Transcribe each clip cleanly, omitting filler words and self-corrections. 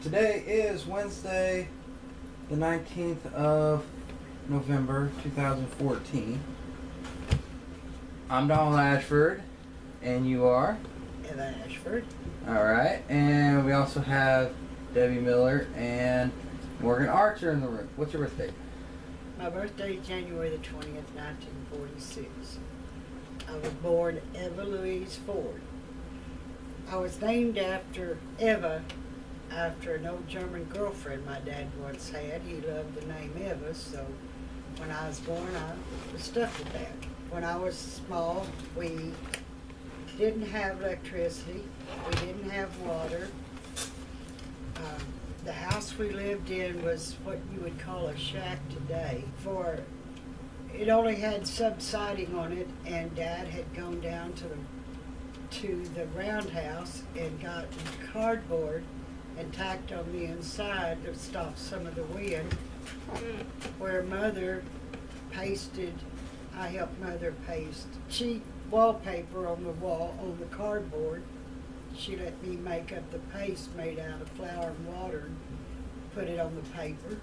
Today is Wednesday, the 19th of November, 2014. I'm Donald Ashford, and you are? Eva Ashford. Alright, and we also have Debbie Miller and Morgan Archer in the room. What's your birthday? My birthday is January the 20th, 1946. I was born Eva Louise Ford. I was named after Eva, after an old German girlfriend my dad once had. He loved the name Eva, so when I was born, I was stuck with that. When I was small, we didn't have electricity, we didn't have water. The house we lived in was what you would call a shack today. It only had subsiding on it, and Dad had gone down to the roundhouse and got cardboard and tacked on the inside to stop some of the wind. Where Mother pasted, I helped Mother paste cheap wallpaper on the wall, on the cardboard. She let me make up the paste made out of flour and water and put it on the paper.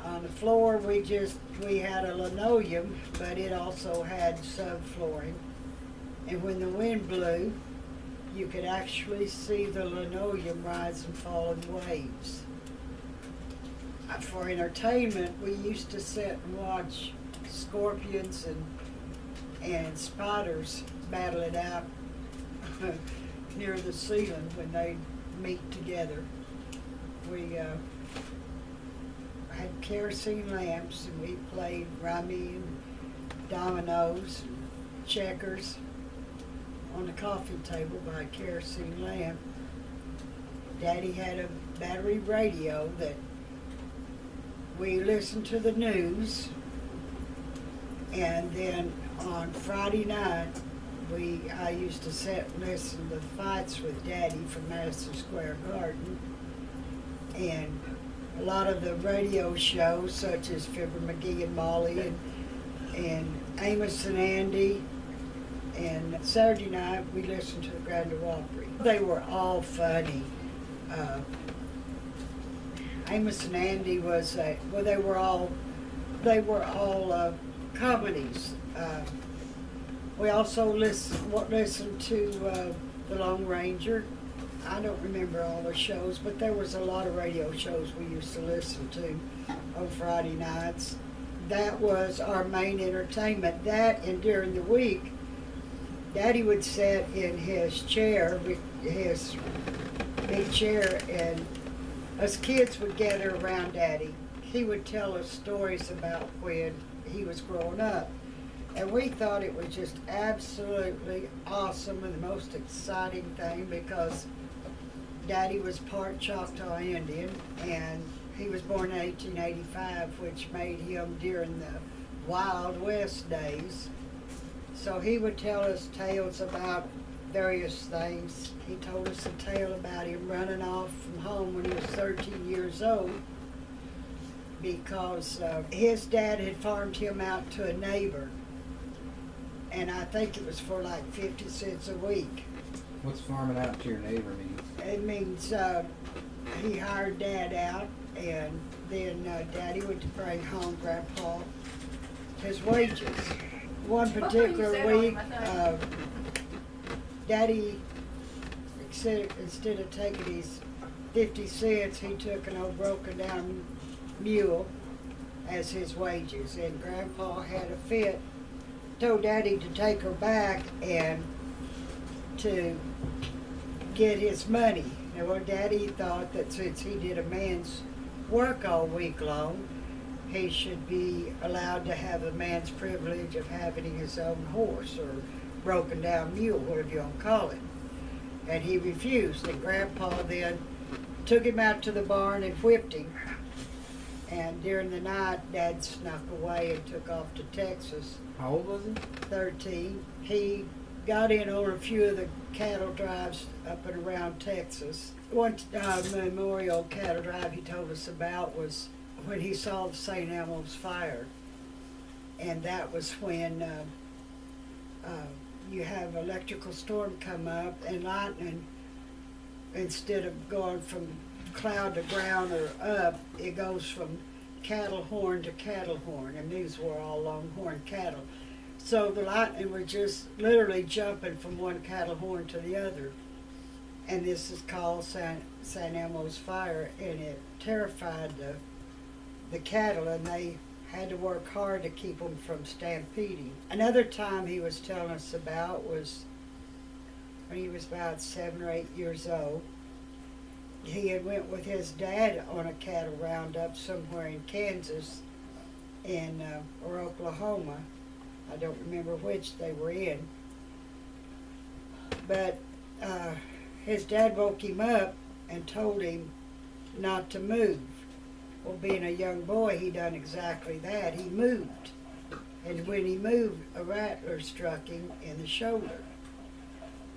On the floor we had a linoleum, but it also had subflooring. And when the wind blew, you could actually see the linoleum rise and fall in waves. For entertainment, we used to sit and watch scorpions and spiders battle it out near the ceiling when they meet together. We had kerosene lamps, and we played rummy and dominoes and checkers on the coffee table by a kerosene lamp. Daddy had a battery radio that we listened to the news, and then on Friday night I used to sit and listen to fights with Daddy from Madison Square Garden, and a lot of the radio shows such as Fibber McGee and Molly and Amos and Andy. And Saturday night we listened to the Grand Ole Opry. They were all funny. Amos and Andy they were all comedies. We also listened to the Lone Ranger. I don't remember all the shows, but there was a lot of radio shows we used to listen to on Friday nights. That was our main entertainment. That, and during the week, Daddy would sit in his chair, his big chair, and us kids would gather around Daddy. He would tell us stories about when he was growing up. And we thought it was just absolutely awesome and the most exciting thing, because Daddy was part Choctaw Indian, and he was born in 1885, which made him during the Wild West days. So he would tell us tales about various things. He told us a tale about him running off from home when he was 13 years old because his dad had farmed him out to a neighbor. And I think it was for like 50 cents a week. What's farming out to your neighbor mean? It means he hired Dad out, and then Daddy would bring home Grandpa his wages. One particular week, Daddy, instead of taking his 50 cents, he took an old broken down mule as his wages. And Grandpa had a fit, told Daddy to take her back and to get his money. Now, well, Daddy thought that since he did a man's work all week long, he should be allowed to have a man's privilege of having his own horse or broken down mule, whatever you want to call it. And he refused, and Grandpa then took him out to the barn and whipped him. And during the night, Dad snuck away and took off to Texas. How old was he? 13. He got in on a few of the cattle drives up and around Texas. One memorial cattle drive he told us about was when he saw the St. Elmo's fire. And that was when you have electrical storm come up and lightning, instead of going from cloud to ground or up, it goes from cattle horn to cattle horn, and these were all longhorn cattle. So the lightning was just literally jumping from one cattle horn to the other. And this is called San Elmo's fire, and it terrified the cattle, and they had to work hard to keep them from stampeding. Another time he was telling us about was when he was about 7 or 8 years old. He had went with his dad on a cattle roundup somewhere in Kansas or Oklahoma. I don't remember which they were in. But his dad woke him up and told him not to move. Well, being a young boy, he done exactly that. He moved. And when he moved, a rattler struck him in the shoulder.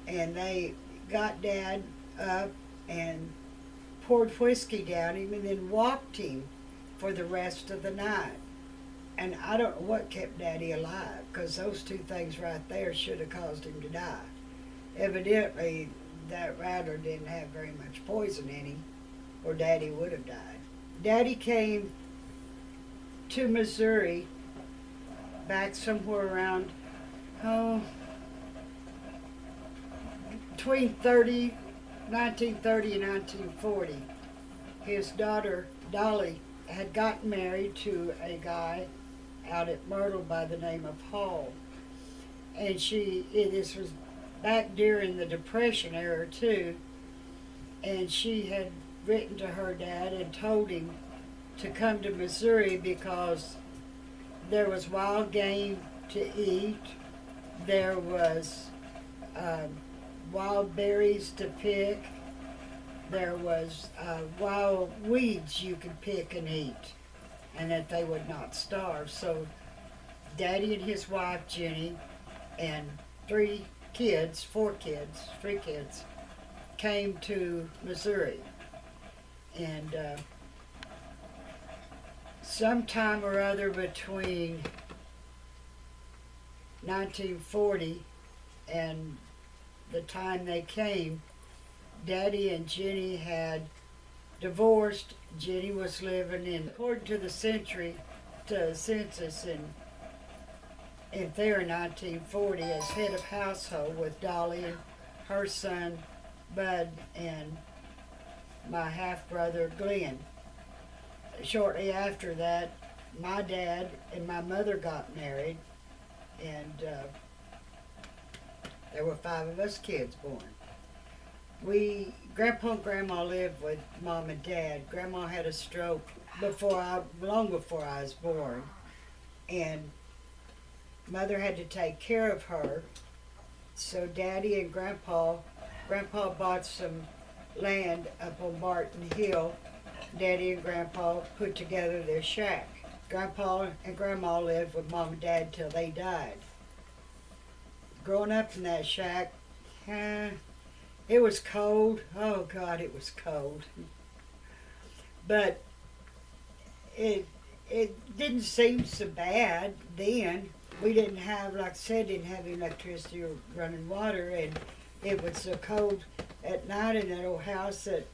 And they got Dad up and poured whiskey down him and then walked him for the rest of the night. And I don't know what kept Daddy alive, because those two things right there should have caused him to die. Evidently, that rattler didn't have very much poison in him, or Daddy would have died. Daddy came to Missouri back somewhere around, between 1930 and 1940. His daughter, Dolly, had gotten married to a guy out at Myrtle by the name of Hall. And this was back during the Depression era too, and she had written to her dad and told him to come to Missouri because there was wild game to eat, there was wild berries to pick, there was wild weeds you could pick and eat, and that they would not starve. So Daddy and his wife Jenny and 3 kids came to Missouri. And sometime or other between 1940 and the time they came, Daddy and Jenny had divorced. Jenny was living according to the census in there in 1940 as head of household with Dolly and her son Bud and my half-brother Glenn. Shortly after that, my dad and my mother got married, and there were 5 of us kids born. Grandpa and Grandma lived with Mom and Dad. Grandma had a stroke long before I was born, and Mother had to take care of her. So Daddy and Grandpa bought some land up on Barton Hill. Daddy and Grandpa put together their shack. Grandpa and Grandma lived with Mom and Dad till they died. Growing up in that shack, it was cold. Oh God, it was cold. But it didn't seem so bad then. We didn't have, like I said, didn't have electricity or running water, and it was so cold at night in that old house that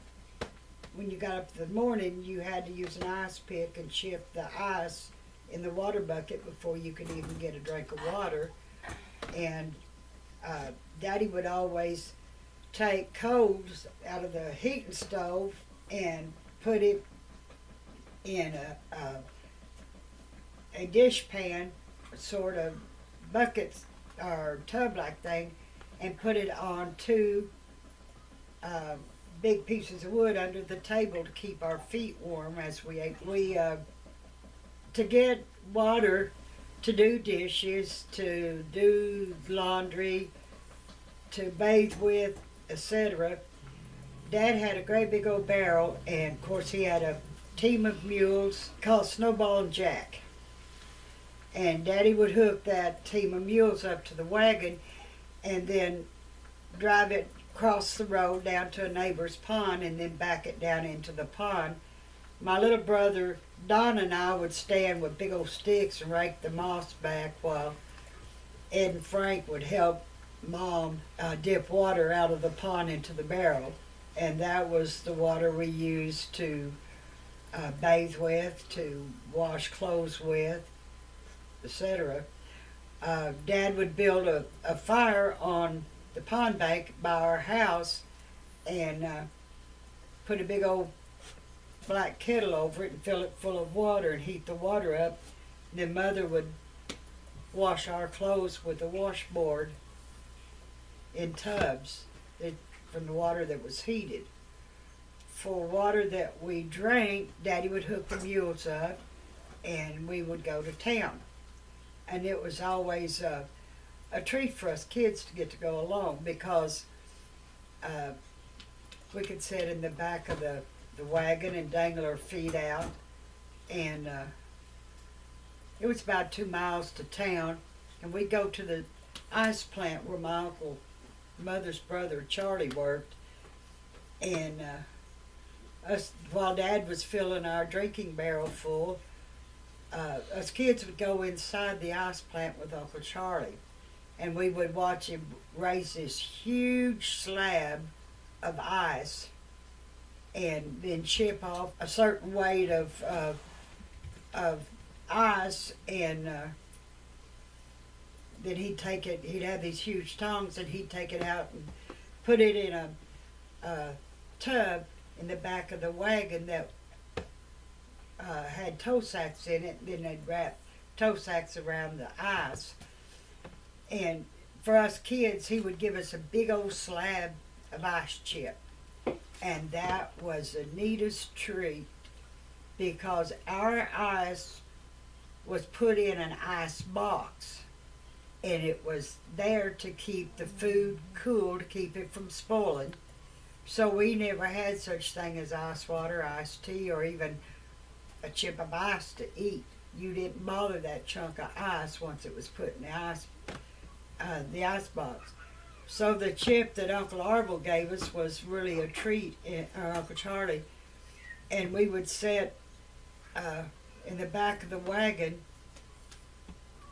when you got up in the morning, you had to use an ice pick and shift the ice in the water bucket before you could even get a drink of water. And Daddy would always take coals out of the heating stove and put it in a dish pan, sort of bucket or tub-like thing, and put it on 2 big pieces of wood under the table to keep our feet warm as we ate. To get water, to do dishes, to do laundry, to bathe with, etc. Dad had a great big old barrel, and of course he had a team of mules called Snowball and Jack. And Daddy would hook that team of mules up to the wagon and then drive it across the road down to a neighbor's pond and then back it down into the pond. My little brother Don and I would stand with big old sticks and rake the moss back while Ed and Frank would help Mom dip water out of the pond into the barrel. and that was the water we used to bathe with, to wash clothes with, etc. Dad would build a fire on the pond bank by our house and put a big old black kettle over it and fill it full of water and heat the water up. Then Mother would wash our clothes with a washboard in tubs from the water that was heated. For water that we drank, Daddy would hook the mules up and we would go to town. And it was always a treat for us kids to get to go along because we could sit in the back of the wagon and dangle our feet out. And it was about 2 miles to town. And we'd go to the ice plant where my Mother's brother Charlie worked. And while Dad was filling our drinking barrel full, us kids would go inside the ice plant with Uncle Charlie, and we would watch him raise this huge slab of ice and then chip off a certain weight of ice, and then he'd take it, he'd have these huge tongs and he'd take it out and put it in a tub in the back of the wagon that had tow sacks in it. Then they'd wrap tow sacks around the ice. And for us kids, he would give us a big old slab of ice chip. And that was the neatest treat because our ice was put in an ice box. And it was there to keep the food cool, to keep it from spoiling. So we never had such thing as ice water, iced tea, or even a chip of ice to eat. You didn't bother that chunk of ice once it was put in the ice box. So the chip that Uncle Arvel gave us was really a treat, or Uncle Charlie. And we would sit in the back of the wagon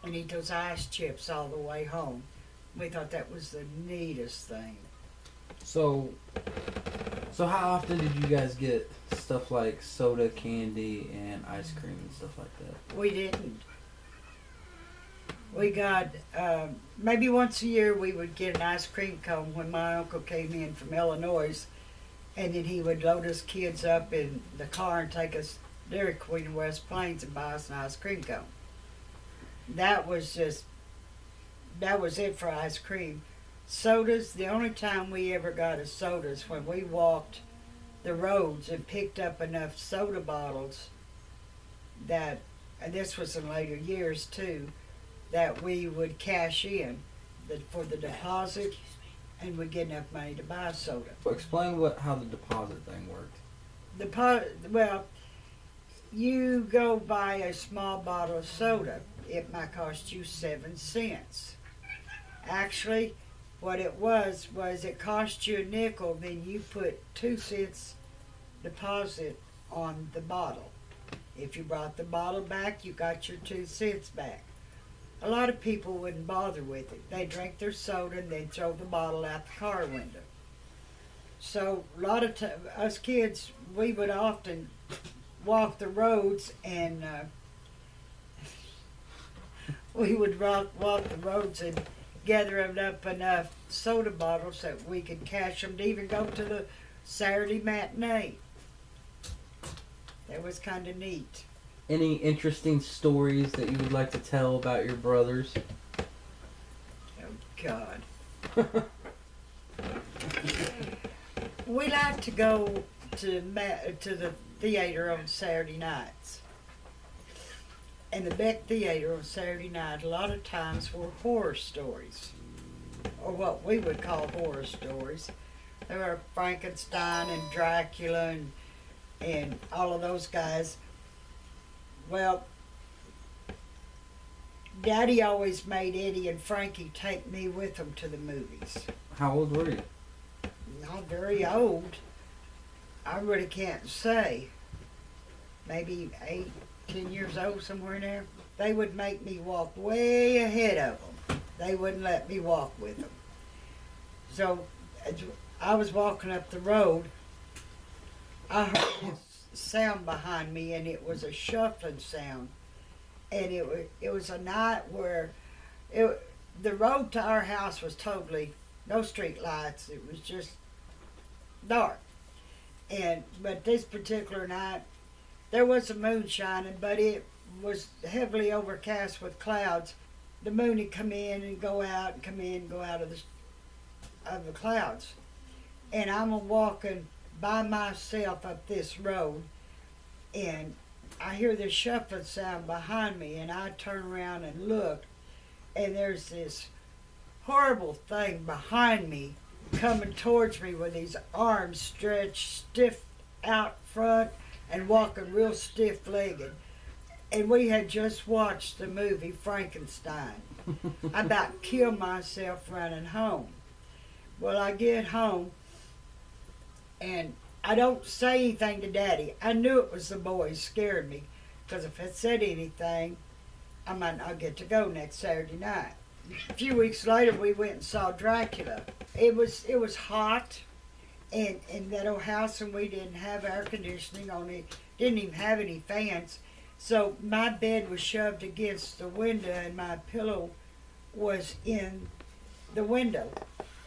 and eat those ice chips all the way home. We thought that was the neatest thing. So how often did you guys get stuff like soda, candy, and ice cream and stuff like that? We didn't. We got, maybe once a year we would get an ice cream cone when my uncle came in from Illinois, and then he would load us kids up in the car and take us to Dairy Queen in West Plains and buy us an ice cream cone. That was it for ice cream. Sodas, the only time we ever got a soda is when we walked the roads and picked up enough soda bottles that, and this was in later years too, that we would cash in for the deposit and we'd get enough money to buy soda. Well, explain how the deposit thing worked. Well, you go buy a small bottle of soda. It might cost you 7 cents. Actually, what it was it cost you a nickel, then you put 2 cents deposit on the bottle. If you brought the bottle back, you got your 2 cents back. A lot of people wouldn't bother with it. They'd drink their soda and they'd throw the bottle out the car window. So a lot of us kids, we would often walk the roads and we would walk the roads and gather up enough soda bottles that we could cash them to even go to the Saturday matinee. That was kind of neat. Any interesting stories that you would like to tell about your brothers? Oh, God. We like to go to the theater on Saturday nights. And the Beck Theater on Saturday night, a lot of times were horror stories, or what we would call horror stories. There were Frankenstein and Dracula and all of those guys. Well, Daddy always made Eddie and Frankie take me with them to the movies. How old were you? Not very old. I really can't say. Maybe 8, 10 years old, somewhere in there. They would make me walk way ahead of them. They wouldn't let me walk with them. So I was walking up the road. I heard this sound behind me, and it was a shuffling sound. And it was a night where the road to our house was totally no street lights. It was just dark. But this particular night, there was a moon shining, but it was heavily overcast with clouds. The moon would come in and go out, and come in and go out of the clouds. And I'm walking by myself up this road, and I hear this shuffling sound behind me, and I turn around and look, and there's this horrible thing behind me coming towards me with these arms stretched stiff out front and walking real stiff-legged. And we had just watched the movie Frankenstein. I about killed myself running home. Well, I get home, and I don't say anything to Daddy. I knew it was the boys scared me, because if I said anything, I might not get to go next Saturday night. A few weeks later, we went and saw Dracula. It was hot, and in that old house, and we didn't have air conditioning on it. Didn't even have any fans. So my bed was shoved against the window, and my pillow was in the window.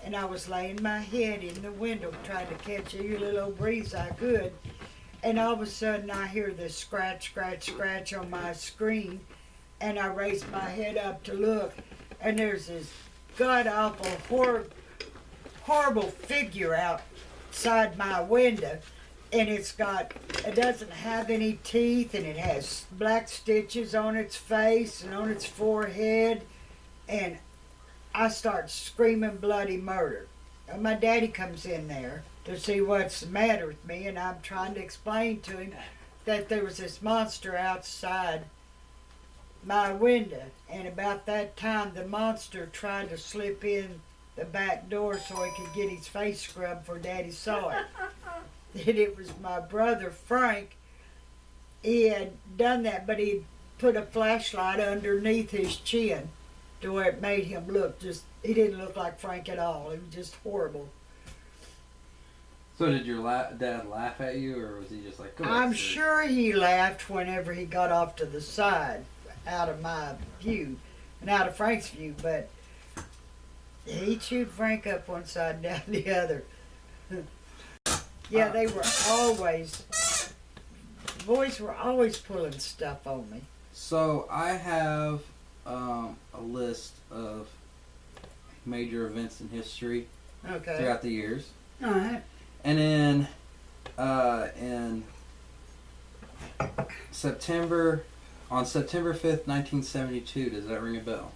And I was laying my head in the window trying to catch any little breeze I could. And all of a sudden I hear this scratch, scratch, scratch on my screen. And I raise my head up to look. And there's this god-awful, horrible figure outside my window. And it doesn't have any teeth, and it has black stitches on its face and on its forehead. And I start screaming bloody murder. And my daddy comes in there to see what's the matter with me, and I'm trying to explain to him that there was this monster outside my window. And about that time, the monster tried to slip in the back door so he could get his face scrubbed before Daddy saw it. And it was my brother Frank. He had done that, but he put a flashlight underneath his chin to where it made him look he didn't look like Frank at all. It was just horrible. So did your dad laugh at you, or was he just like, go I'm sure he laughed whenever he got off to the side, out of my view, and out of Frank's view, but he chewed Frank up one side and down the other. Yeah, they were boys were always pulling stuff on me. So I have a list of major events in history throughout the years. All right. And then in September 5th, 1972, does that ring a bell?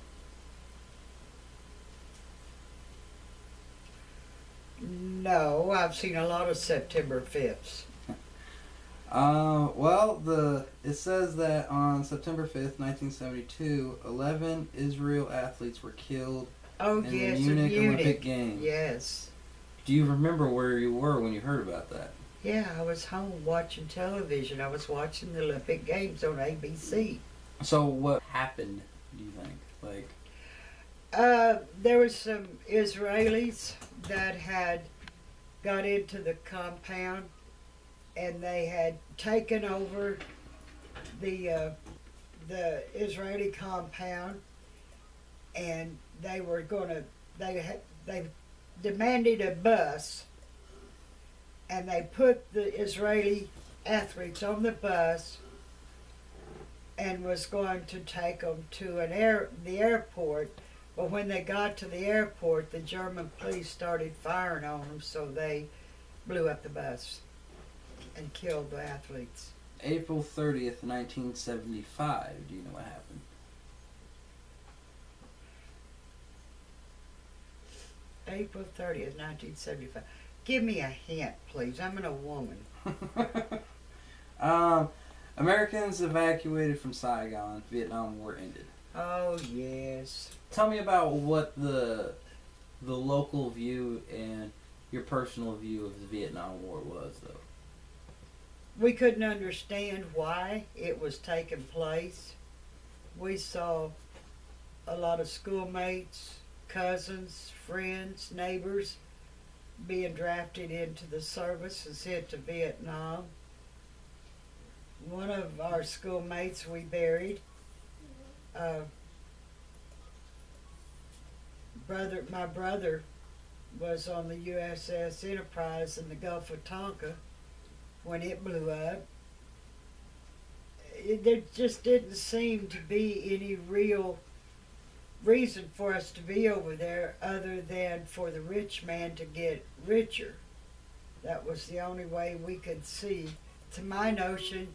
No, I've seen a lot of September 5ths. It says that on September 5th, 1972, 11 Israel athletes were killed in the Munich Olympic Games. Yes. Do you remember where you were when you heard about that? Yeah, I was home watching television. I was watching the Olympic Games on ABC. So what happened, do you think? There was some Israelis that had got into the compound, and they had taken over the Israeli compound, and they demanded a bus, and they put the Israeli athletes on the bus and was going to take them to the airport. But when they got to the airport, the German police started firing on them, so they blew up the bus and killed the athletes. April 30th, 1975. Do you know what happened? April 30th, 1975. Give me a hint, please. I'm a woman. Americans evacuated from Saigon. Vietnam War ended. Oh, yes. Tell me about what the local view and your personal view of the Vietnam War was, though. We couldn't understand why it was taking place. We saw a lot of schoolmates, cousins, friends, neighbors being drafted into the service and sent to Vietnam. One of our schoolmates we buried. My brother was on the USS Enterprise in the Gulf of Tonkin when it blew up. There just didn't seem to be any real reason for us to be over there other than for the rich man to get richer. That was the only way we could see. To my notion,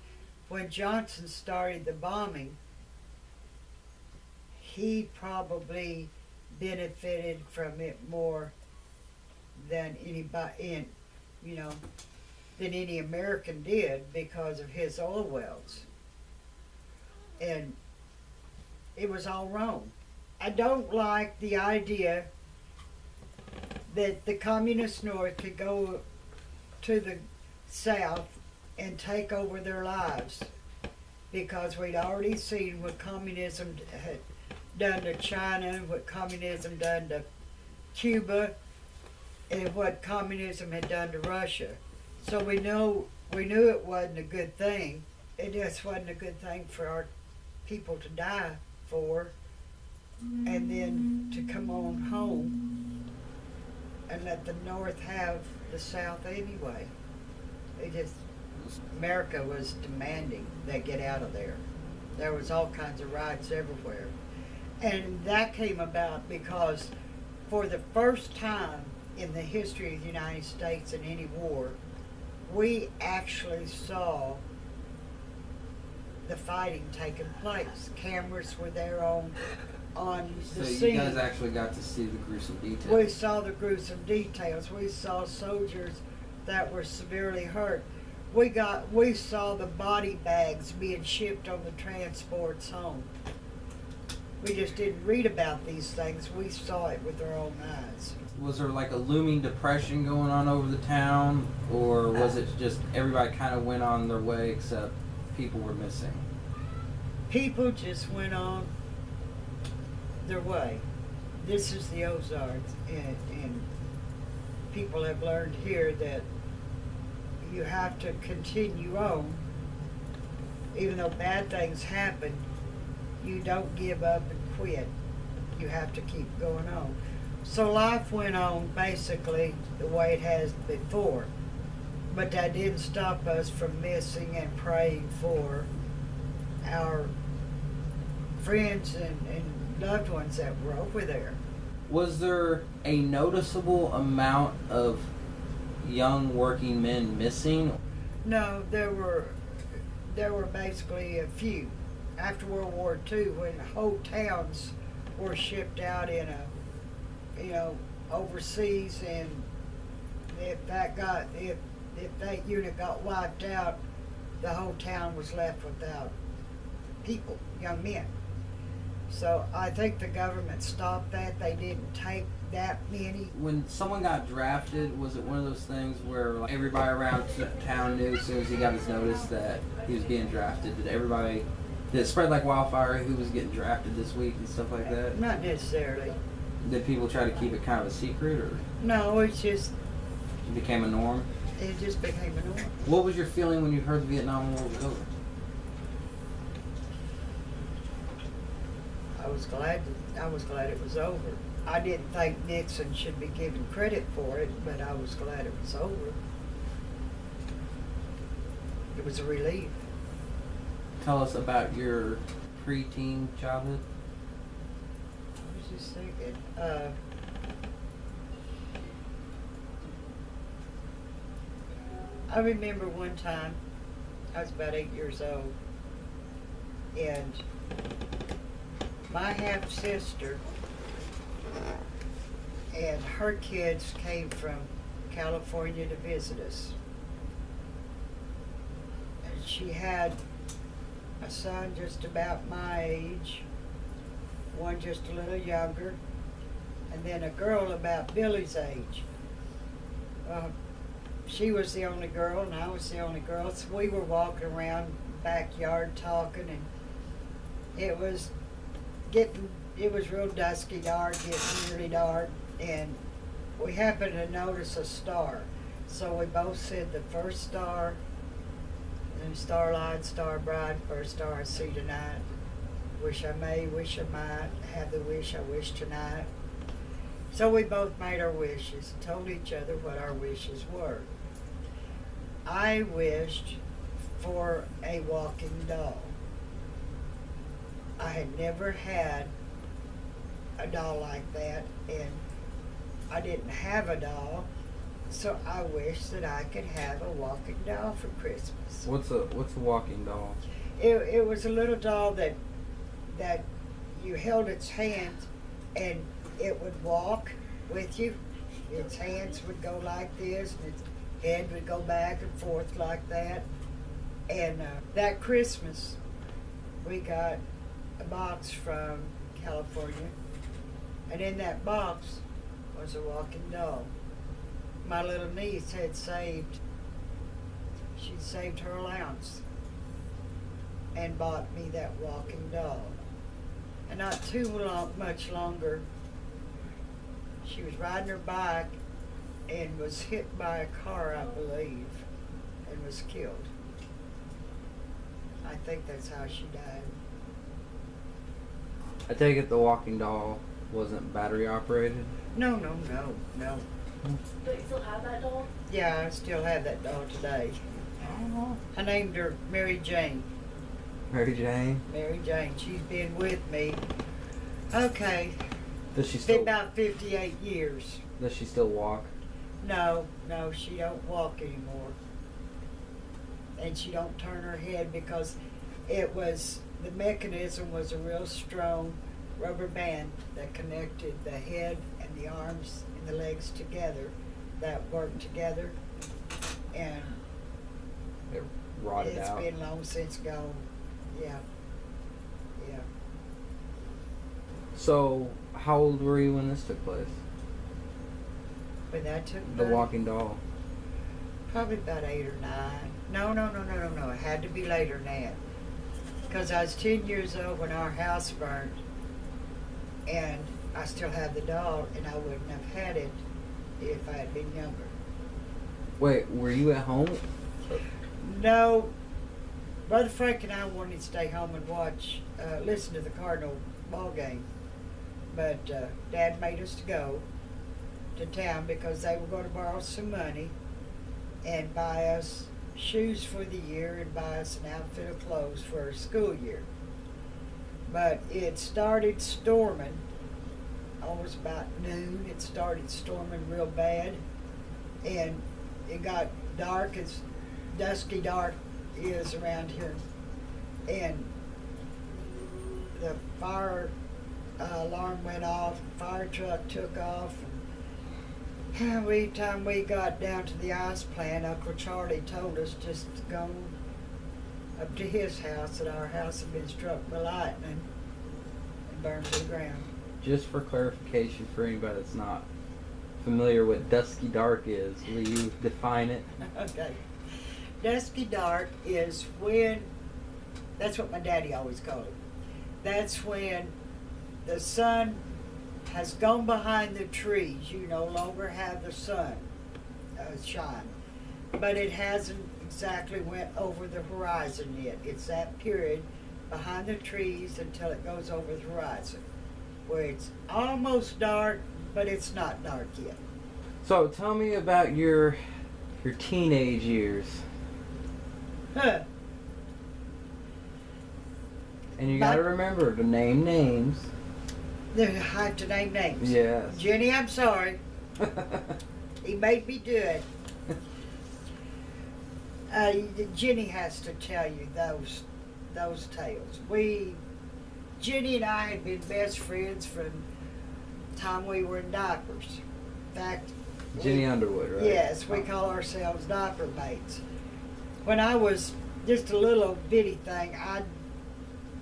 when Johnson started the bombing, he probably benefited from it more than anybody than any American did because of his oil wells. And it was all wrong. I don't like the idea that the communist North could go to the South and take over their lives, because we'd already seen what communism had done to China, what communism done to Cuba, and what communism had done to Russia. So we knew it wasn't a good thing. It just wasn't a good thing for our people to die for, and then to come on home and let the North have the South anyway. America was demanding they get out of there. There was all kinds of riots everywhere. And that came about because for the first time in the history of the United States in any war, we actually saw the fighting taking place. Cameras were there on the scene. So you guys actually got to see the gruesome details. We saw the gruesome details. We saw soldiers that were severely hurt. We saw the body bags being shipped on the transports home. We just didn't read about these things. We saw it with our own eyes. Was there like a looming depression going on over the town, or was it just everybody kind of went on their way except people were missing? People just went on their way. This is the Ozarks, and people have learned here that you have to continue on. Even though bad things happen, you don't give up and quit. You have to keep going on. So life went on basically the way it has before. But that didn't stop us from missing and praying for our friends and loved ones that were over there. Was there a noticeable amount of young working men missing? No, there were basically a few. After World War II, when whole towns were shipped out in overseas, and if that unit got wiped out, the whole town was left without people, young men. So I think the government stopped that. They didn't take that many. When someone got drafted, was it one of those things where like, everybody around town knew as soon as he got his notice that he was being drafted? Did it spread like wildfire who was getting drafted this week and stuff like that? Not necessarily. Did people try to keep it kind of a secret, or? No, it became a norm? It just became a norm. What was your feeling when you heard the Vietnam War was over? I was glad it was over. I didn't think Nixon should be given credit for it, but I was glad it was over. It was a relief. Tell us about your preteen childhood. I was just thinking, I remember one time, I was about 8 years old, and my half-sister and her kids came from California to visit us. And she had a son just about my age, one just a little younger, and then a girl about Billy's age. She was the only girl and I was the only girl, so we were walking around the backyard talking, and it was real dusky dark, getting really dark, and we happened to notice a star. So we both said the first star, and starlight, star bright, first star I see tonight. Wish I may, wish I might, have the wish I wish tonight. So we both made our wishes, told each other what our wishes were. I wished for a walking doll. I had never had a doll like that, and I didn't have a doll, so I wished that I could have a walking doll for Christmas. What's a walking doll? It was a little doll that you held its hands and it would walk with you. Its hands would go like this, and its head would go back and forth like that. And that Christmas, we got a box from California, and in that box was a walking doll. My little niece had saved her allowance and bought me that walking doll. And not too much longer, she was riding her bike and was hit by a car, I believe, and was killed. I think that's how she died. I take it the walking doll wasn't battery operated? No. But you still have that doll? Yeah, I still have that doll today. I named her Mary Jane. Mary Jane? Mary Jane. She's been with me. Okay. Does she It's been still about 58 years. Does she still walk? No, she don't walk anymore. And she don't turn her head because the mechanism was a real strong rubber band that connected the head and the arms and the legs together, that worked together. And It rotted it's out. been long since gone. Yeah. So, how old were you when this took place? But that took The walking doll. probably about 8 or 9. No. It had to be later than that. Because I was 10 years old when our house burned, and I still have the doll, and I wouldn't have had it if I had been younger. Wait, were you at home? No, Brother Frank and I wanted to stay home and listen to the Cardinal ball game, but Dad made us to go to town because they were going to borrow some money and buy us shoes for the year and buy us an outfit of clothes for our school year. But it started storming, almost about noon. It started storming real bad, and it got dark as dusky dark is around here, and the fire alarm went off, fire truck took off, and every time we got down to the ice plant, Uncle Charlie told us just to go up to his house, that our house had been struck by lightning and burned to the ground. Just for clarification for anybody that's not familiar what dusky dark is, will you define it? Okay. Dusky dark is when, that's what my daddy always called it. That's when the sun has gone behind the trees. You no longer have the sun shine. But it hasn't exactly went over the horizon yet. It's that period behind the trees until it goes over the horizon, where it's almost dark, but it's not dark yet. So tell me about your teenage years. Huh. And you gotta remember to name names. I have to name names. Yes. Jenny, I'm sorry. He made me do it. Jenny has to tell you those tales. Jenny and I had been best friends from the time we were in diapers. In fact, Jenny Underwood, right? yes, we call ourselves diaper mates. When I was just a little bitty thing, I'd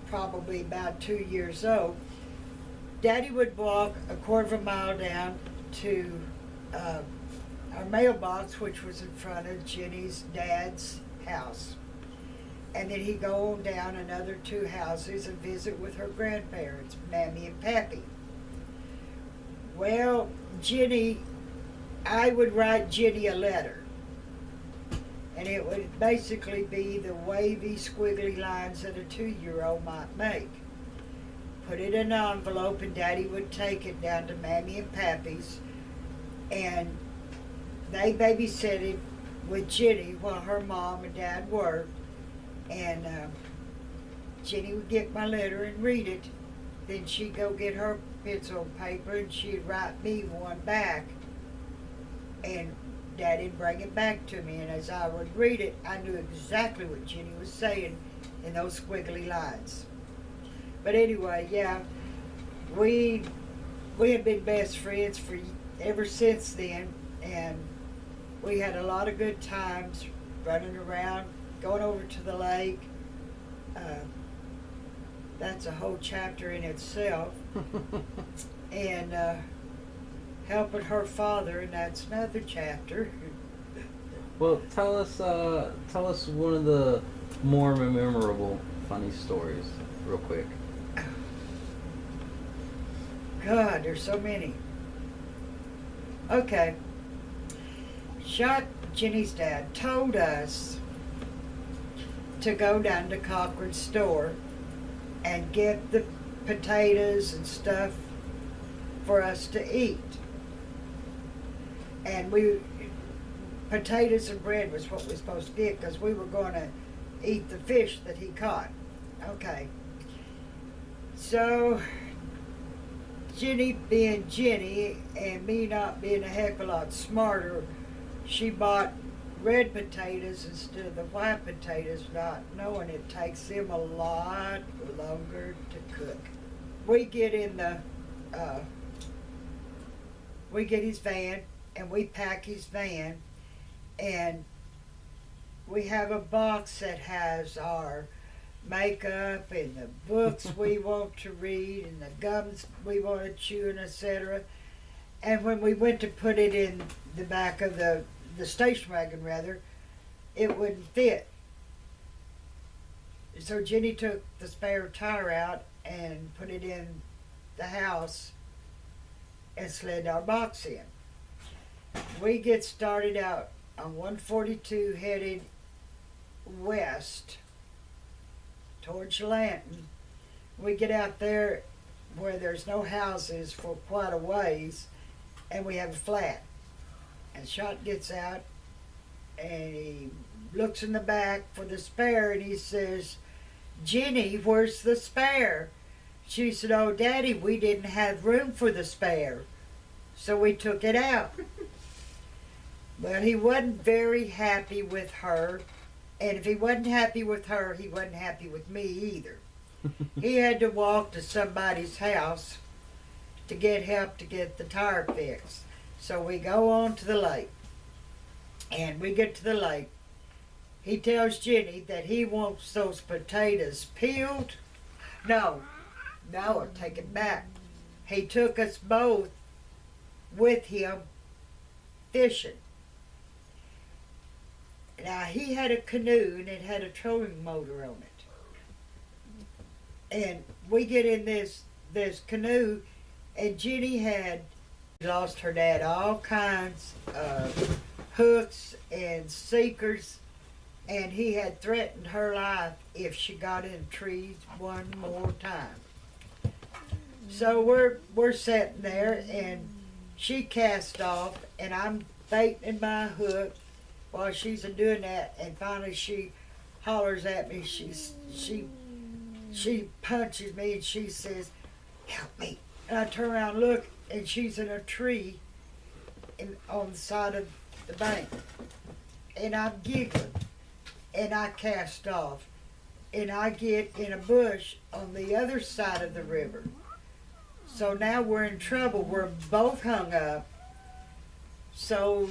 probably about 2 years old, Daddy would walk a quarter of a mile down to our mailbox, which was in front of Jenny's dad's house. And then he'd go on down another 2 houses and visit with her grandparents, Mammy and Pappy. Well, Jenny I would write Jenny a letter. And it would basically be the wavy, squiggly lines that a 2-year-old might make. Put it in an envelope, and Daddy would take it down to Mammy and Pappy's, and they babysitted with Jenny while her mom and Dad worked. And Jenny would get my letter and read it. Then she'd go get her pencil and paper, and she'd write me one back. And Daddy'd bring it back to me, and as I would read it, I knew exactly what Jenny was saying in those squiggly lines. But anyway, yeah, we had been best friends for ever since then, and we had a lot of good times running around, going over to the lake. That's a whole chapter in itself. And helping her father, and that's another chapter. Well, tell us one of the more memorable, funny stories, real quick. God, there's so many. Okay. Jenny's dad told us to go down to Cochran's store and get the potatoes and stuff for us to eat. And potatoes and bread was what we were supposed to get, because we were going to eat the fish that he caught. Okay. So, Jenny being Jenny, and me not being a heck of a lot smarter, she bought red potatoes instead of the white potatoes, not knowing it takes them a lot longer to cook. We get his van, and we pack his van, and we have a box that has our makeup and the books we want to read and the gums we want to chew, and etc. And when we went to put it in the back of the station wagon, rather, it wouldn't fit. So Jenny took the spare tire out and put it in the house and slid our box in. We get started out on 142 headed west towards Lanton. We get out there where there's no houses for quite a ways, and we have a flat. And Shot gets out, and he looks in the back for the spare, and he says, "Jenny, where's the spare?" She said, "Oh, Daddy, we didn't have room for the spare, so we took it out." Well, he wasn't very happy with her, and if he wasn't happy with her, he wasn't happy with me either. He had to walk to somebody's house to get help to get the tire fixed. So we go on to the lake, and we get to the lake. He tells Jenny that he wants those potatoes peeled. No, I take it back. He took us both with him fishing. Now, he had a canoe, and it had a trolling motor on it. And we get in this canoe, and Jenny had lost her dad all kinds of hooks and seekers, and he had threatened her life if she got in trees one more time. So we're sitting there, and she cast off, and I'm baiting my hook while she's doing that, and finally she hollers at me. She punches me, and she says, "Help me." And I turn around and look, and she's in a tree on the side of the bank. And I'm giggling, and I cast off, and I get in a bush on the other side of the river. So now we're in trouble. We're both hung up. So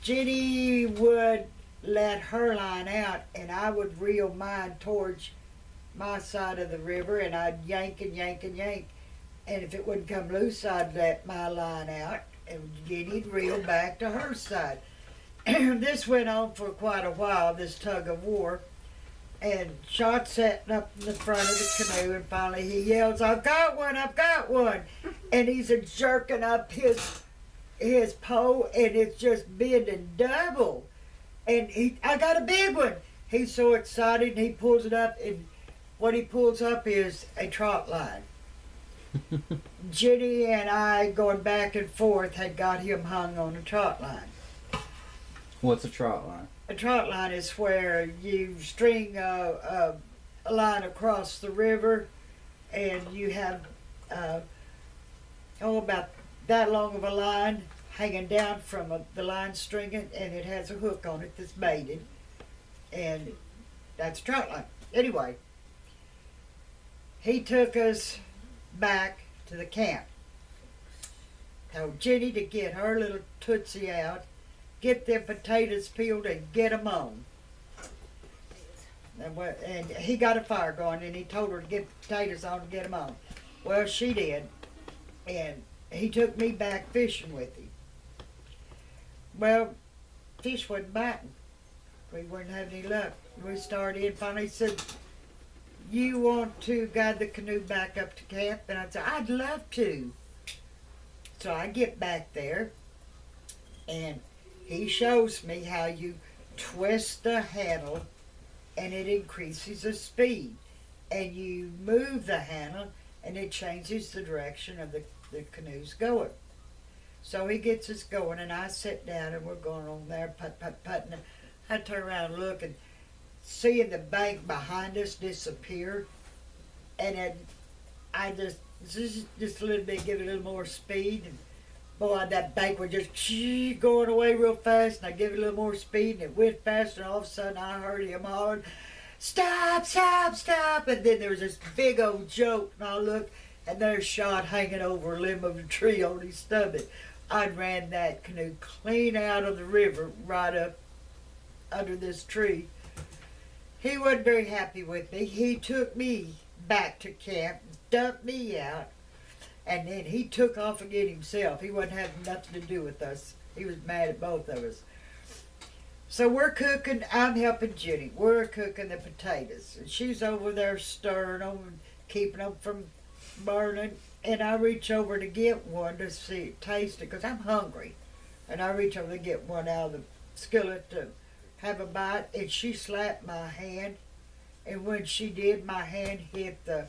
Jenny would let her line out, and I would reel mine towards my side of the river, and I'd yank and yank and yank. And if it wouldn't come loose, I'd let my line out, and Jenny'd reel back to her side. This went on for quite a while, this tug of war. And Shot sitting up in the front of the canoe, and finally he yells, "I've got one, I've got one." And he's a jerking up his his pole, and it's just bending double. And I got a big one. He's so excited, and he pulls it up, and what he pulls up is a trot line. Jenny and I, going back and forth, had got him hung on a trot line. What's a trot line? A trot line is where you string a line across the river, and you have about that long of a line hanging down from the line stringing, and it has a hook on it that's baited, and that's a trot line. Anyway, he took us back to the camp. Told Jenny to get her little tootsie out, get them potatoes peeled, and get them on. And he got a fire going, and he told her to get the potatoes on and get them on. Well, she did, and he took me back fishing with him. Well, fish wasn't biting. We weren't having any luck. We started in, finally said, "You want to guide the canoe back up to camp?" And I said, "I'd love to." So I get back there, and he shows me how you twist the handle, and it increases the speed. And you move the handle, and it changes the direction of the canoe's going. So he gets us going, and I sit down, and we're going on there, putting. I turn around and look, and seeing the bank behind us disappear, and then I just a little bit, give it a little more speed, and boy, that bank was just going away real fast, and I give it a little more speed, and it went faster, and all of a sudden I heard him hollering, "Stop, stop, stop," and then there was this big old joke, and I looked, and there's Shot hanging over a limb of a tree on his stomach. I'd ran that canoe clean out of the river, right up under this tree. He wasn't very happy with me. He took me back to camp, dumped me out, and then he took off again himself. He wasn't having nothing to do with us. He was mad at both of us. So we're cooking. I'm helping Jenny. We're cooking the potatoes, and she's over there stirring them and keeping them from burning. And I reach over to get one to see, taste it, because I'm hungry. And I reach over to get one out of the skillet to have a bite, and she slapped my hand. And when she did, my hand hit the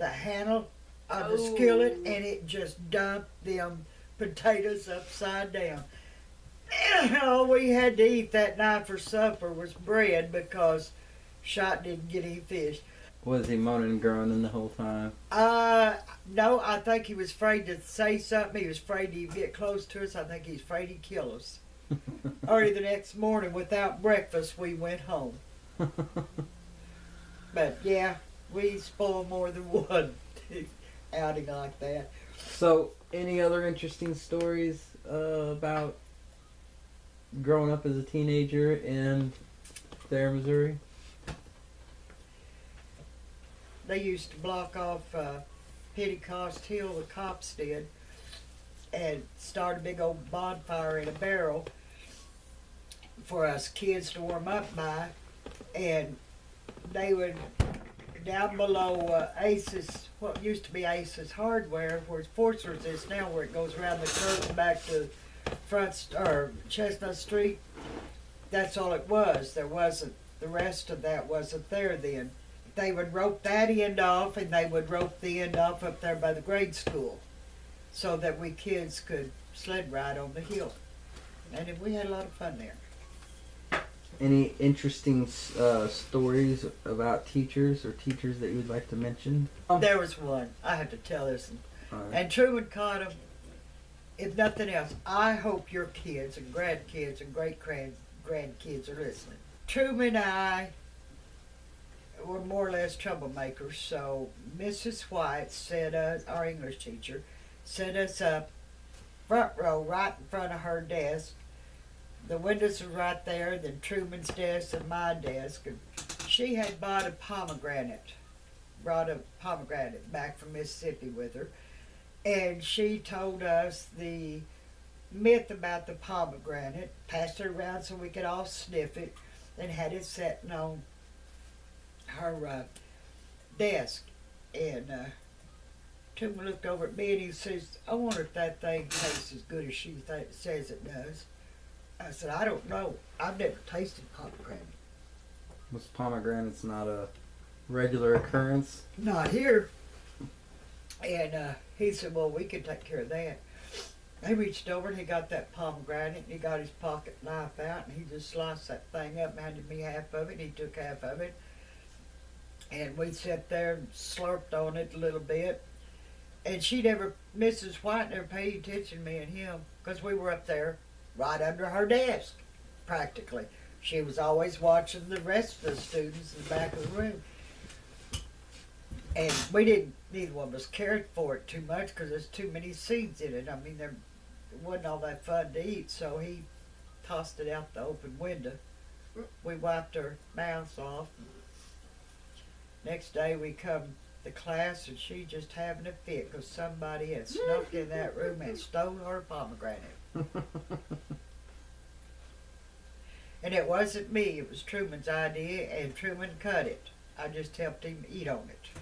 handle of the skillet, and it just dumped them potatoes upside down. And all we had to eat that night for supper was bread, because Shot didn't get any fish. Was he moaning and groaning the whole time? No, I think he was afraid to say something. He was afraid he'd get close to us. I think he's afraid he'd kill us. Early the next morning, without breakfast, we went home. But yeah, we spoiled more than one outing like that. So, any other interesting stories about growing up as a teenager in there, Missouri? They used to block off Pentecost Hill, the cops did, and start a big old bonfire in a barrel for us kids to warm up by. And they would, down below Ace's, what used to be Ace's Hardware, where Forster's is now, where it goes around the curve and back to or Chestnut Street, that's all it was. There wasn't, the rest of that wasn't there then. They would rope that end off, and they would rope the end off up there by the grade school, so that we kids could sled ride on the hill. And we had a lot of fun there. Any interesting stories about teachers or teachers that you would like to mention? There was one. I have to tell this. Right. And Truman caught him. If nothing else, I hope your kids and grandkids and great-grandkids are listening. Truman and I were more or less troublemakers, so Mrs. White set us, our English teacher, set us up front row right in front of her desk. The windows were right there, then Truman's desk and my desk. And she had brought a pomegranate back from Mississippi with her. And she told us the myth about the pomegranate, passed it around so we could all sniff it, and had it sitting on her desk. And Truman looked over at me and he says, I wonder if that thing tastes as good as she says it does. I said, I don't know. I've never tasted pomegranate. Was pomegranate's not a regular occurrence? Not here. And he said, well, we can take care of that. He reached over and he got that pomegranate and he got his pocket knife out and he just sliced that thing up and handed me half of it. He took half of it. And we sat there and slurped on it a little bit. And Mrs. White never paid attention to me and him because we were up there right under her desk, practically. She was always watching the rest of the students in the back of the room. And neither one of us cared for it too much because there's too many seeds in it. I mean, it wasn't all that fun to eat, so he tossed it out the open window. We wiped our mouths off. Next day we come to class and she just having a fit because somebody had snuck in that room and stole her pomegranate. And it wasn't me, it was Truman's idea and Truman cut it. I just helped him eat on it.